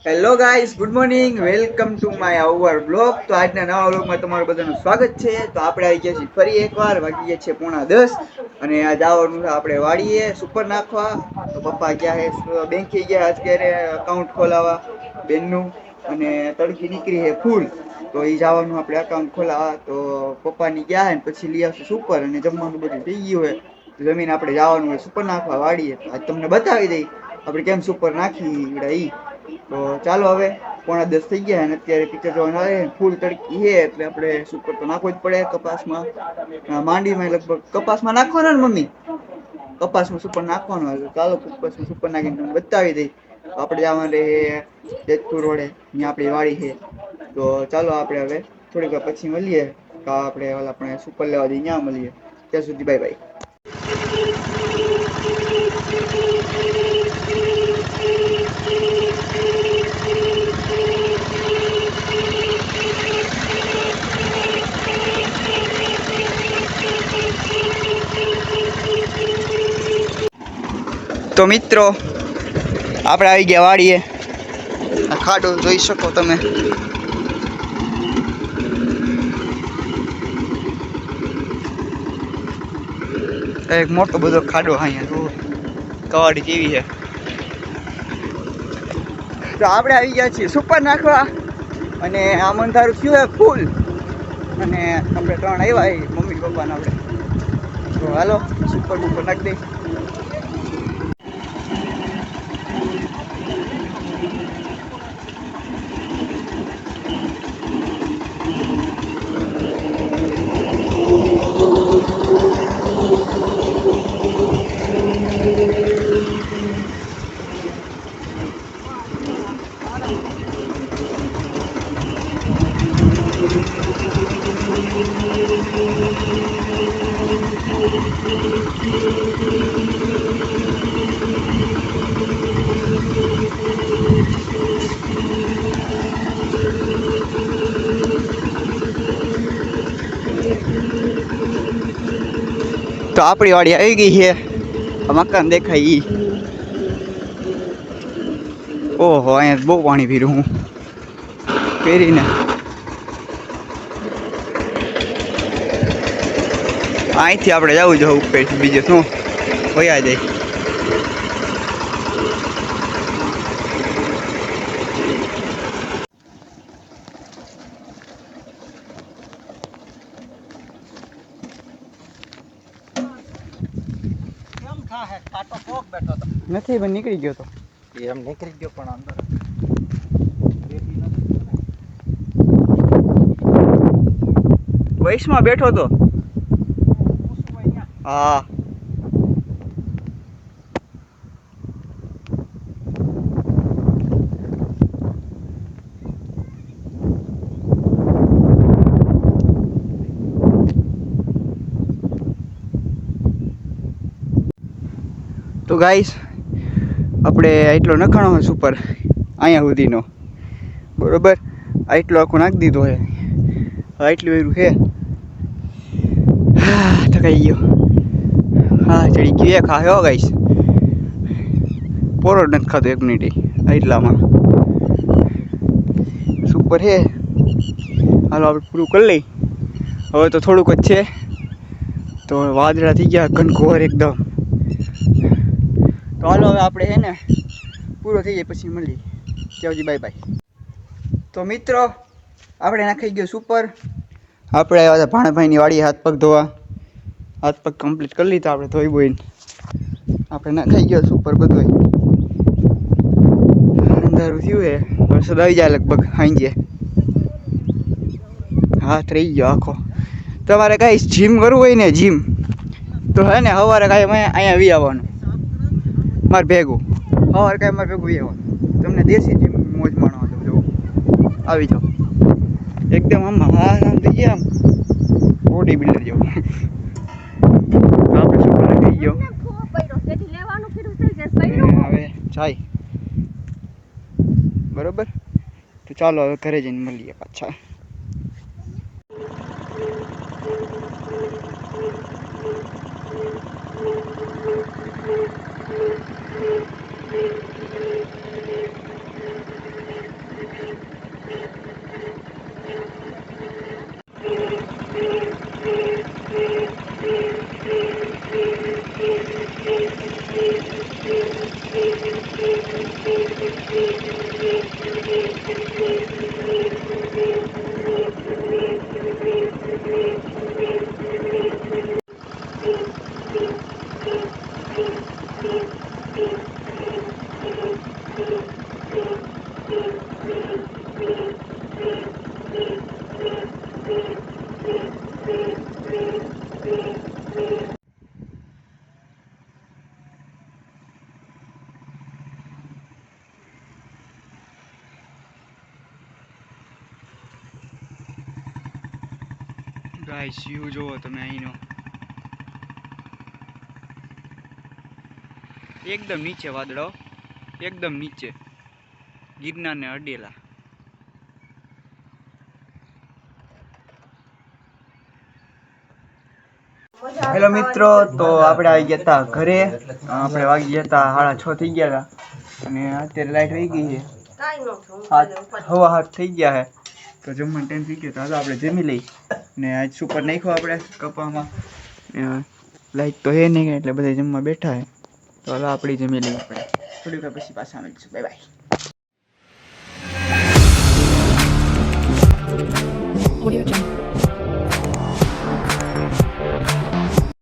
Hello guys, good morning, welcome to my hour blog. તો આજના નવા બ્લોગમાં તમારું બધાનું સ્વાગત છે. તો આપણે આવી ગયા છીએ ફરી એકવાર, વાગી ગયા છે 9:30 અને આ જવાનું આપણે વાડીએ સુપર નાખવા. તો પપ્પા ગયા છે બેંકે ગયા અત્યારે અકાઉન્ટ ખોલાવા બેનનું, અને તડકી નીકળી છે ફૂલ. તો એ જવાનું આપણે અકાઉન્ટ ખોલાવા. તો પપ્પાની ગયા હે પછી લઈ આવશું સુપર, અને જમવાનું બધું થઈ ગયું હોય જમીન આપણે જવાનું હોય સુપર નાખવા વાડીએ. તો આજ તમને બતાવી દઈ આપણે કેમ સુપર નાખી. તો ચાલો, હવે 9:30 થઈ ગયા અને અત્યારે પિક્ચર જોવાનું આવે ફૂલ તડકી છે એટલે આપણે સુપર તો નાખવો જ પડે. કપાસમાં માંડીમાં લગભગ કપાસમાં નાખવાનો ને મમ્મી, કપાસમાં સુપર નાખવાનો હોય. ચાલો કપાસમાં સુપર નાખીને તમને બતાવી દઈ. આપણે જવાનું જેતપુર રોડે, ત્યાં આપણી વાડી છે. તો ચાલો આપણે હવે થોડીક વાર પછી મળીએ. તો આપણે સુપર લેવા જઈએ ત્યાં મળીએ. ત્યાં સુધી બાય બાય. તો મિત્રો, આપણે આવી ગયા વાડીએ. ખાડો જોઈ શકો તમે. એક મોટો બધો ખાડો અહીંયા કવાડી કેવી છે. તો આપણે આવી ગયા છીએ સુપર નાખવા, અને આ મંધારું થયું છે ફૂલ, અને આપણે 3 આવ્યા મમ્મી પપ્પાને. આપણે તો હાલો સુપર નાખી દઈ. તો આપણી વાડી આવી ગઈ છે. મકાન દેખાય ઈ. ઓહો, અહીંયા બહુ પાણી પીરું હું પહેરીને. અહીંથી આપણે જવું જોઈએ ઉપર, બીજું શું વયા જાય. નથી પણ નીકળી ગયો તો એમ નીકળી ગયો, પણ અંદર વૈશમાં બેઠો તો. હા, તો ગાઈસ આપણે આટલો નખાણો હોય સુપર અહીંયા સુધીનો, બરોબર. આટલો આખો નાખી દીધો છે. આટલું એરું છે. થકાઈ ગયો. હા, ચડી ગયો. એક હા ગાઈસ, પોરો નથી ખાતો 1 મિનિટ એટલામાં. સુપર છે. હાલો આપણે પૂરું કરી લઈ. હવે તો થોડુંક જ છે. તો વાદળા થઈ ગયા ઘનઘોર એકદમ. તો હાલો હવે આપણે છે ને પૂરો થઈ જાય પછી મળીએ. ત્યાં સુધી બાય બાય. તો મિત્રો, આપણે નાખી ગયો સુપર. આપણે આવ્યા હતા ભાણાભાઈની વાડીએ હાથ પગ ધોવા. હાથ પગ કમ્પ્લીટ કરી લીધા આપણે ધોઈ બોઈને. આપણે નાખાઈ ગયો સુપર બધું. અંધારું થયું હે, વરસાદ આવી જાય લગભગ સાંજે. હાથ રહી ગયો આખો. તમારે કાંઈ જીમ કરવું હોય ને, જીમ તો હે ને સવારે કાંઈ અહીંયા આવી આવવાનું મારે ભેગું. સવારે કાંઈ મારે ભેગું આવી આવવાનું. તમને દેશી જીમ મોજ માણવા જો આવી જાઓ. એકદમ આમ આમ થઈ ગયા, આમ બોડી બિલ્ડર જેવું. આપણે શું થઈ ગયો હવે જાય, બરોબર. તો ચાલો હવે ઘરે જઈને મળીએ પાછા. ગાઈસ વ્યૂ જોવો તમે અહીંનો એકદમ નીચે વાદળો એકદમ નીચે ગિરનાર ને અડેલા. હેલો મિત્રો, તો આપણે આવી ગયા હતા ઘરે. આપણે વાગી ગયા હતા 6:30 થઈ ગયા હતા અને અત્યારે લાઈટ વહી ગઈ છે. 7:15 થઈ ગયા છે તો જમવાનું ટાઈમ થઈ ગયો. તો આપણે જમી લઈ ને આજ સુપર નાખ્યો આપણે કપામાં. લાઈટ તો હે નહીં એટલે બધા જમવા બેઠા છે. તો હાલો આપણે જમી લઈએ. આપણે થોડીક વાર પછી પાછા મળીશું. Bye bye. Audio Jungle.